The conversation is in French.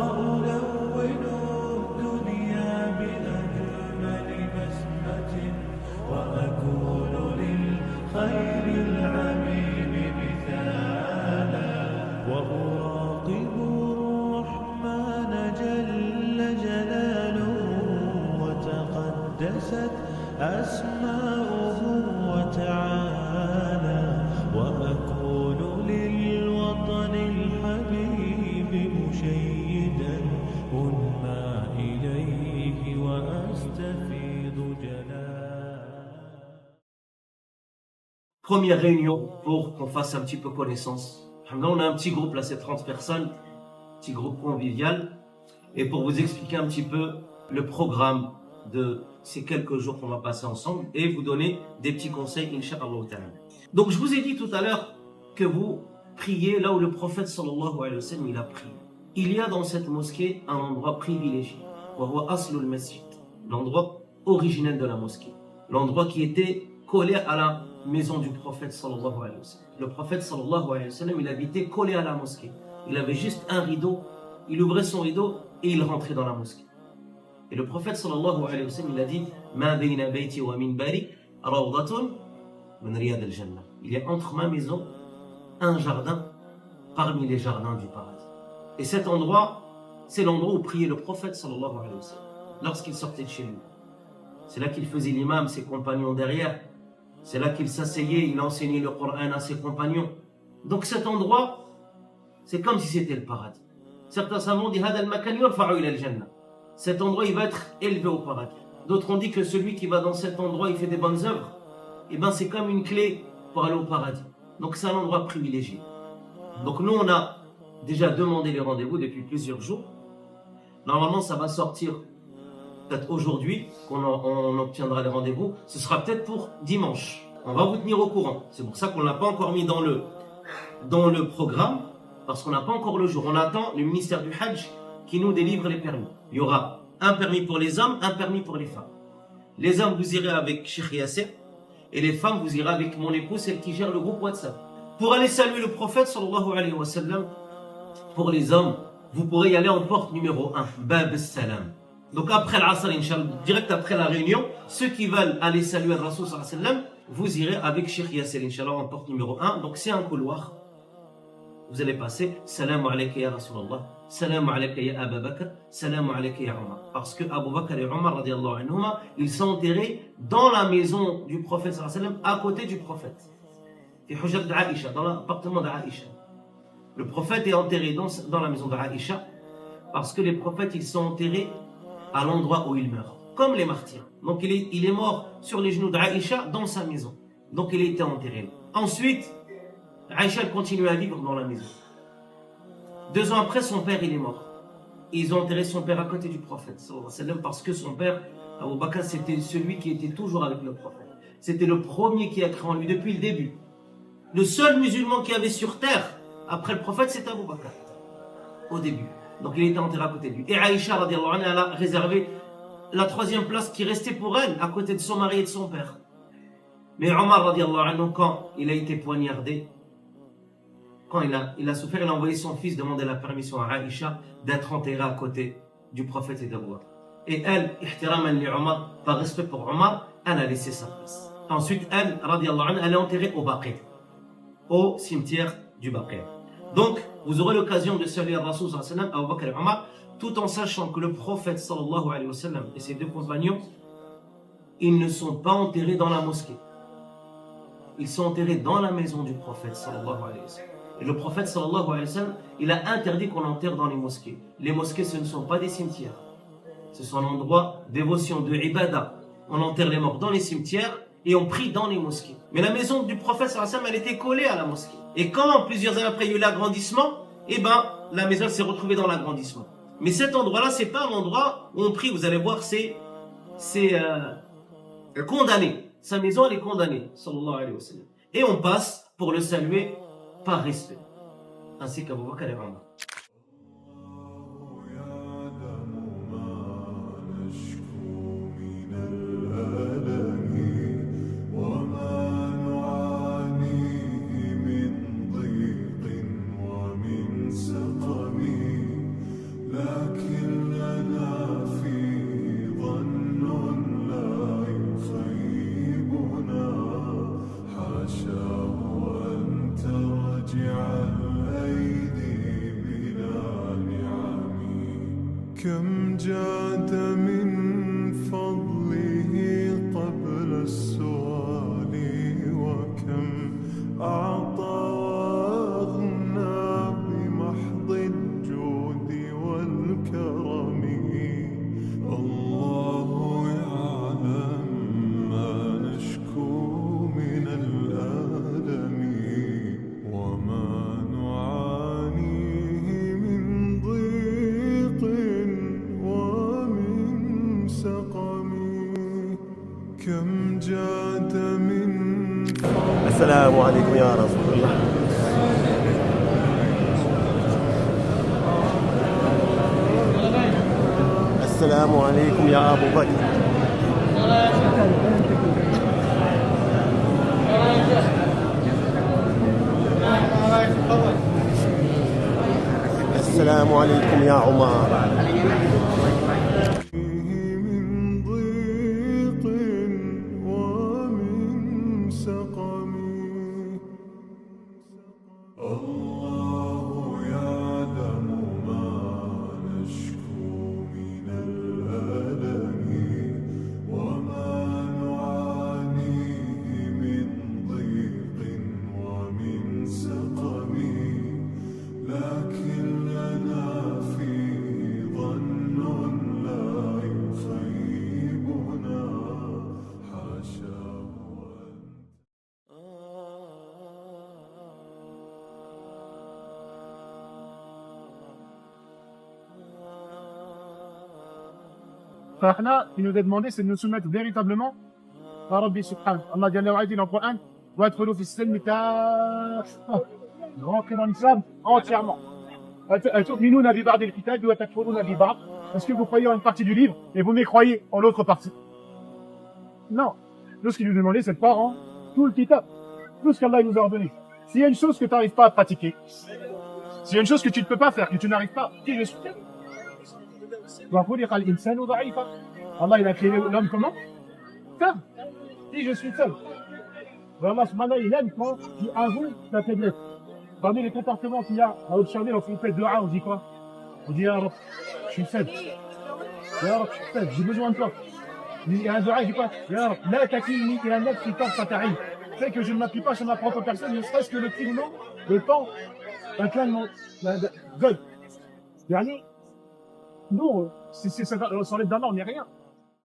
وألون الدنيا بأجمل بسمة وأكون للخير العميم مثالا وأراقب الرحمن جل جلاله وتقدست أسماؤه وتعالى وأكون للوطن الحبيب مشيدا أنمى إليه وأستفيض جلالا. Première réunion pour qu'on fasse un petit peu connaissance. On a un petit groupe là, c'est 30 personnes, petit groupe convivial. Et pour vous expliquer un petit peu le programme de ces quelques jours qu'on va passer ensemble et vous donner des petits conseils, Inch'Allah ta'ala. Donc je vous ai dit tout à l'heure que vous priez là où le prophète sallallahu alayhi wa sallam il a prié. Il y a dans cette mosquée un endroit privilégié, l'endroit originel de la mosquée, l'endroit qui était collé à la maison du prophète sallallahu alayhi wa sallam. Le prophète sallallahu alayhi wa sallam il habitait collé à la mosquée. Il avait juste un rideau, il ouvrait son rideau et il rentrait dans la mosquée. Et le prophète sallallahu alayhi wa sallam il a dit Ma bayna bayti wa minbari rawdatun min riyad al-jannah. Il y a entre ma maison un jardin parmi les jardins du paradis. Et cet endroit, c'est l'endroit où priait le prophète sallallahu alayhi wa sallam lorsqu'il sortait de chez lui. C'est là qu'il faisait l'imam, ses compagnons derrière. C'est là qu'il s'asseyait, il enseignait le Coran à ses compagnons. Donc cet endroit, c'est comme si c'était le paradis. Certains savants disent Hada al-makan yurfa'u ila al-jannah. Cet endroit, il va être élevé au paradis. D'autres ont dit que celui qui va dans cet endroit, il fait des bonnes œuvres. Et bien, c'est comme une clé pour aller au paradis. Donc, c'est un endroit privilégié. Donc, nous, on a déjà demandé les rendez-vous depuis plusieurs jours. Normalement, ça va sortir peut-être aujourd'hui, on obtiendra les rendez-vous. Ce sera peut-être pour dimanche. On va vous tenir au courant. C'est pour ça qu'on ne l'a pas encore mis dans le programme, parce qu'on n'a pas encore le jour. On attend le ministère du Hajj qui nous délivre les permis. Il y aura un permis pour les hommes, un permis pour les femmes. Les hommes, vous irez avec Cheikh Yasser, et les femmes, vous irez avec mon épouse, celle qui gère le groupe WhatsApp. Pour aller saluer le prophète, sallallahu alayhi wa sallam, pour les hommes, vous pourrez y aller en porte numéro 1, Bab al-Salam. Donc après l'Asr, Inch'Allah, direct après la réunion, ceux qui veulent aller saluer le Rasoul sallallahu alayhi wa sallam, vous irez avec Cheikh Yasser, Inch'Allah, en porte numéro 1. Donc c'est un couloir. Vous allez passer Salam alayka ya Rasulallah, Salam alayka ya Abu Bakr, Salam alayka ya Omar. Parce que Abu Bakr et Omar, radiallahu anhuma, ils sont enterrés dans la maison du prophète, sallallahu alayhi wa sallam, à côté du prophète. Fi Hujrat d'Aïcha, dans l'appartement d'Aïcha. Le prophète est enterré dans la maison d'Aïcha parce que les prophètes, ils sont enterrés à l'endroit où ils meurent, comme les martyrs. Donc il est mort sur les genoux d'Aïcha dans sa maison. Donc il a été enterré. Ensuite, Aïcha continue à vivre dans la maison. 2 ans après, son père il est mort. Ils ont enterré son père à côté du prophète sallallahu alayhi wa sallam, parce que son père, Abu Bakr, c'était celui qui était toujours avec le prophète. C'était le premier qui a cru en lui depuis le début. Le seul musulman qu'il y avait sur terre après le prophète, c'était Abu Bakr au début. Donc il était enterré à côté de lui. Et Aïcha radiallahu anha, elle a réservé la 3e place qui restait pour elle à côté de son mari et de son père. Mais Omar radiallahu anhu, quand il a été poignardé, quand il a souffert, il a envoyé son fils demander la permission à Aïcha d'être enterré à côté du prophète et d'Abu Bakr. Et elle, ihtiraman li Omar, par respect pour Omar, elle a laissé sa place. Ensuite, elle, radiallahu anha, elle est enterrée au Baqi, au cimetière du Baqi. Donc, vous aurez l'occasion de saluer le Rasoul sallallahu alayhi wa sallam, Abu Bakr et Omar, tout en sachant que le prophète sallallahu alayhi wa sallam et ses 2 compagnons, ils ne sont pas enterrés dans la mosquée. Ils sont enterrés dans la maison du prophète sallallahu alayhi wa sallam. Et le prophète sallallahu alayhi wa sallam, il a interdit qu'on enterre dans les mosquées. Les mosquées, ce ne sont pas des cimetières. Ce sont un endroit de dévotion, de ibadah. On enterre les morts dans les cimetières et on prie dans les mosquées. Mais la maison du prophète sallallahu alayhi wa sallam, elle était collée à la mosquée. Et quand, plusieurs années après, il y a eu l'agrandissement, la maison s'est retrouvée dans l'agrandissement. Mais cet endroit-là, c'est pas un endroit où on prie. Vous allez voir, c'est condamné. Sa maison, elle est condamnée, sallallahu alayhi wa sallam. Et on passe pour le saluer par respect, ainsi qu'Abu Bakr et Omar. لا واجعل أيدي بلا نعم كم جاد من فضله قبل السؤال وكم أعطى وأغنى بمحض الجود والكرم الله يعلم ما نشكو من الألم وما نعانيه من ضيق ومن سقم كم جاد من السلام عليكم يا رسول الله. السلام عليكم يا أبو بكر. السلام عليكم يا عمر. من ضيق ومن سقم الله يعلم ما نشكو من الألم وما نعانيه من ضيق ومن سقم لكن لنا فيه ظن لا يخيبنا حاشاه فاحنا qui nous est demandé c'est de nous soumettre véritablement à Rabbi Subhanahu. Allah Jalla wa Ala dit dans le Coran وَادْخُلُوا فِي السِّلْمِ كَافَّةً. Rentrez dans l'islam entièrement. أَتُؤْمِنُونَ بِبَعْضِ الْكِتَابِ وَتَكْفُرُونَ بِبَعْضٍ. Est-ce que vous croyez en une partie du livre et vous mécroyez en l'autre partie? Non. Nous, ce qu'il nous demandait, c'est de croire en tout le kitab, tout ce qu'Allah nous a ordonné. S'il y a une chose que tu n'arrives pas à pratiquer, s'il y a une chose que tu ne peux pas faire, que tu n'arrives pas, dis je suis faible. Allah, il a créé l'homme comment? Faible. Dis je suis faible. Allah subhanahu il aime quand tu avoues ta faiblesse. Parmi les comportements qu'il y a à observer lorsqu'on fait dua, on dit quoi? On dit, Ya Rab, je suis faible. Ya Rab, je suis faible, j'ai besoin de toi. Il y a un dua, il dit quoi? Ya Rab, la takilni ila nafsi tarfata ayn. C'est que je ne m'appuie pas sur ma propre personne, ne serait-ce que le climat, le temps, un clin de mon God. Dernier, non, sans l'aide d'Allah, on n'est rien.